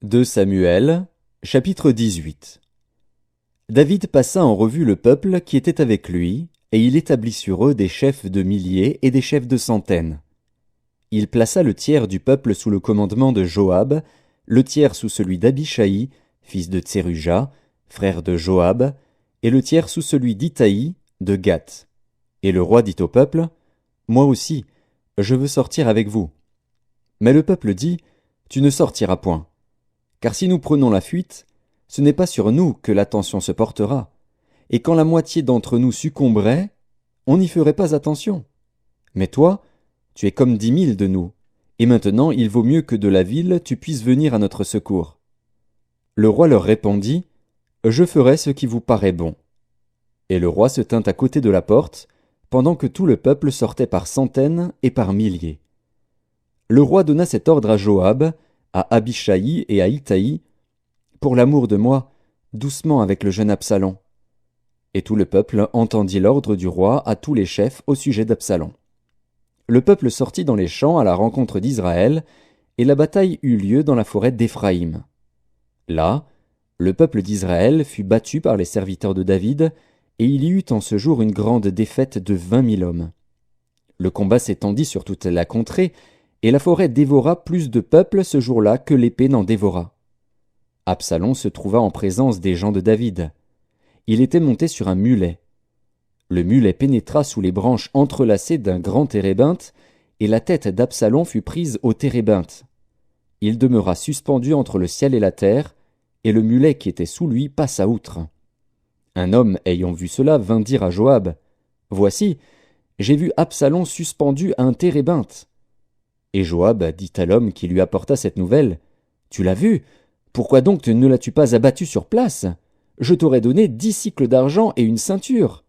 2 Samuel, chapitre 18. David passa en revue le peuple qui était avec lui, et il établit sur eux des chefs de milliers et des chefs de centaines. Il plaça le tiers du peuple sous le commandement de Joab, le tiers sous celui d'Abishaï, fils de Tseruja, frère de Joab, et le tiers sous celui d'Itaï, de Gath. Et le roi dit au peuple, « Moi aussi, je veux sortir avec vous. » Mais le peuple dit, « Tu ne sortiras point. Car si nous prenons la fuite, ce n'est pas sur nous que l'attention se portera. Et quand la moitié d'entre nous succomberait, on n'y ferait pas attention. Mais toi, tu es comme 10 000 de nous, et maintenant il vaut mieux que de la ville tu puisses venir à notre secours. » Le roi leur répondit, « Je ferai ce qui vous paraît bon. » Et le roi se tint à côté de la porte, pendant que tout le peuple sortait par centaines et par milliers. Le roi donna cet ordre à Joab, à Abishaï et à Itaï, « Pour l'amour de moi, doucement avec le jeune Absalom. » Et tout le peuple entendit l'ordre du roi à tous les chefs au sujet d'Absalom. Le peuple sortit dans les champs à la rencontre d'Israël, et la bataille eut lieu dans la forêt d'Éphraïm. Là, le peuple d'Israël fut battu par les serviteurs de David, et il y eut en ce jour une grande défaite de 20 000 hommes. Le combat s'étendit sur toute la contrée, et la forêt dévora plus de peuple ce jour-là que l'épée n'en dévora. Absalom se trouva en présence des gens de David. Il était monté sur un mulet. Le mulet pénétra sous les branches entrelacées d'un grand térébinthe, et la tête d'Absalom fut prise au térébinthe. Il demeura suspendu entre le ciel et la terre, et le mulet qui était sous lui passa outre. Un homme ayant vu cela vint dire à Joab, « Voici, j'ai vu Absalom suspendu à un térébinthe. » Et Joab dit à l'homme qui lui apporta cette nouvelle, « Tu l'as vu? Pourquoi donc ne l'as-tu pas abattu sur place? Je t'aurais donné 10 cycles d'argent et une ceinture. »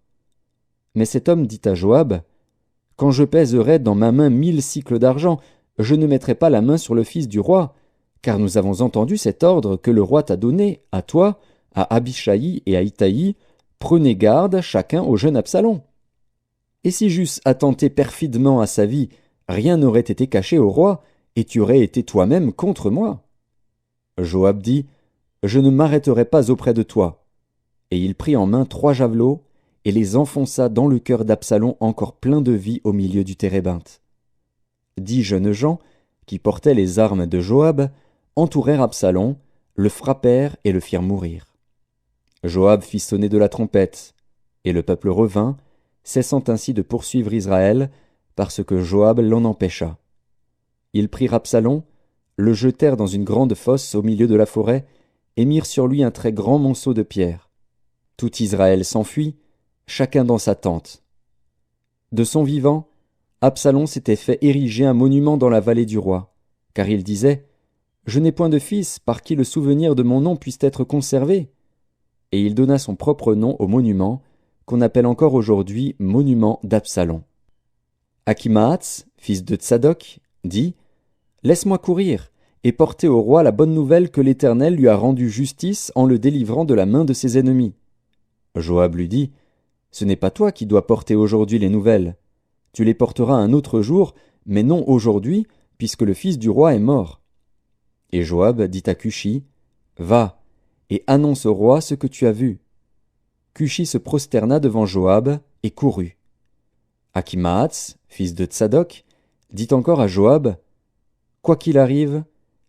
Mais cet homme dit à Joab, « Quand je pèserai dans ma main 1000 cycles d'argent, je ne mettrai pas la main sur le fils du roi, car nous avons entendu cet ordre que le roi t'a donné, à toi, à Abishaï et à Itaï, prenez garde chacun au jeune Absalom. Et si j'eusse attenté perfidement à sa vie, rien n'aurait été caché au roi, et tu aurais été toi-même contre moi. » Joab dit, « Je ne m'arrêterai pas auprès de toi. » Et il prit en main 3 javelots, et les enfonça dans le cœur d'Absalom encore plein de vie au milieu du térébinthe. 10 jeunes gens, qui portaient les armes de Joab, entourèrent Absalom, le frappèrent et le firent mourir. Joab fit sonner de la trompette, et le peuple revint, cessant ainsi de poursuivre Israël, parce que Joab l'en empêcha. Ils prirent Absalom, le jetèrent dans une grande fosse au milieu de la forêt, et mirent sur lui un très grand monceau de pierres. Tout Israël s'enfuit, chacun dans sa tente. De son vivant, Absalom s'était fait ériger un monument dans la vallée du roi, car il disait, « Je n'ai point de fils par qui le souvenir de mon nom puisse être conservé. » Et il donna son propre nom au monument, qu'on appelle encore aujourd'hui monument d'Absalom. Achimaatz, fils de Tsadok, dit, « Laisse-moi courir, et porter au roi la bonne nouvelle que l'Éternel lui a rendu justice en le délivrant de la main de ses ennemis. » Joab lui dit, « Ce n'est pas toi qui dois porter aujourd'hui les nouvelles. Tu les porteras un autre jour, mais non aujourd'hui, puisque le fils du roi est mort. » Et Joab dit à Cushi, « Va, et annonce au roi ce que tu as vu. » Cushi se prosterna devant Joab et courut. Achimaatz, fils de Tsadok, dit encore à Joab, « Quoi qu'il arrive,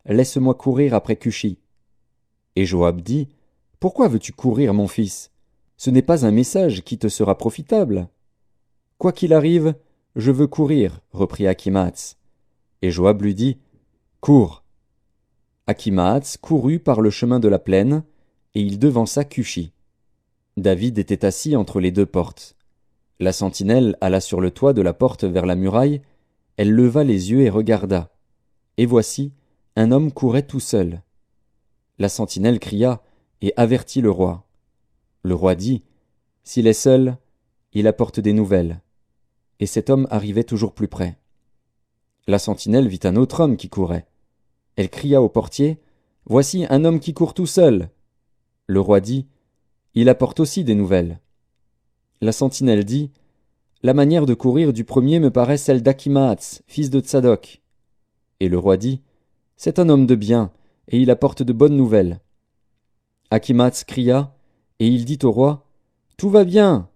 laisse-moi courir après Cushi. » Et Joab dit, « Pourquoi veux-tu courir, mon fils? Ce n'est pas un message qui te sera profitable. »« Quoi qu'il arrive, je veux courir, reprit Achimaatz. Et Joab lui dit, « Cours. » Achimaatz courut par le chemin de la plaine, et il devança Cushi. David était assis entre les 2 portes. La sentinelle alla sur le toit de la porte vers la muraille, elle leva les yeux et regarda. Et voici, un homme courait tout seul. La sentinelle cria et avertit le roi. Le roi dit, « S'il est seul, il apporte des nouvelles. » Et cet homme arrivait toujours plus près. La sentinelle vit un autre homme qui courait. Elle cria au portier, « Voici un homme qui court tout seul. » Le roi dit, « Il apporte aussi des nouvelles. » La sentinelle dit, « La manière de courir du premier me paraît celle d'Achimaatz, fils de Tsadok. » Et le roi dit, « C'est un homme de bien, et il apporte de bonnes nouvelles. Achimaas cria, et il dit au roi, « Tout va bien !»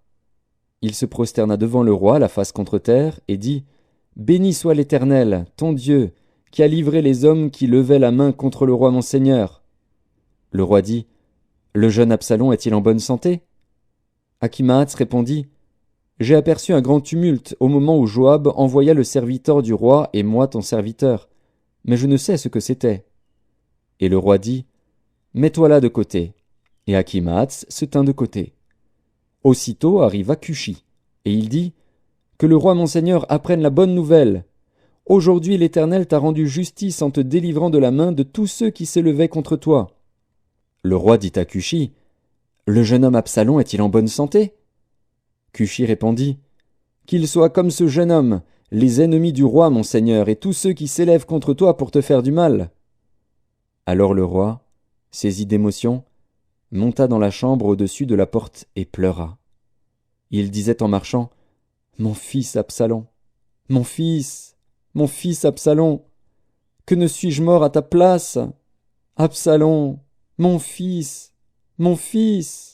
Il se prosterna devant le roi, la face contre terre, et dit, « Béni soit l'Éternel, ton Dieu, qui a livré les hommes qui levaient la main contre le roi mon seigneur. » Le roi dit, « Le jeune Absalom est-il en bonne santé ?» Achimaas répondit, « J'ai aperçu un grand tumulte au moment où Joab envoya le serviteur du roi et moi ton serviteur, mais je ne sais ce que c'était. » Et le roi dit, « Mets-toi là de côté. » Et Achimaas se tint de côté. Aussitôt arriva Cushi, et il dit, « Que le roi mon seigneur apprenne la bonne nouvelle. Aujourd'hui l'Éternel t'a rendu justice en te délivrant de la main de tous ceux qui s'élevaient contre toi. » Le roi dit à Cushi, « Le jeune homme Absalom est-il en bonne santé ?» Cushi répondit, « Qu'il soit comme ce jeune homme, les ennemis du roi mon seigneur, et tous ceux qui s'élèvent contre toi pour te faire du mal. » Alors le roi, saisi d'émotion, monta dans la chambre au-dessus de la porte et pleura. Il disait en marchant, « Mon fils Absalom, mon fils Absalom, que ne suis-je mort à ta place? Absalom, mon fils, mon fils !»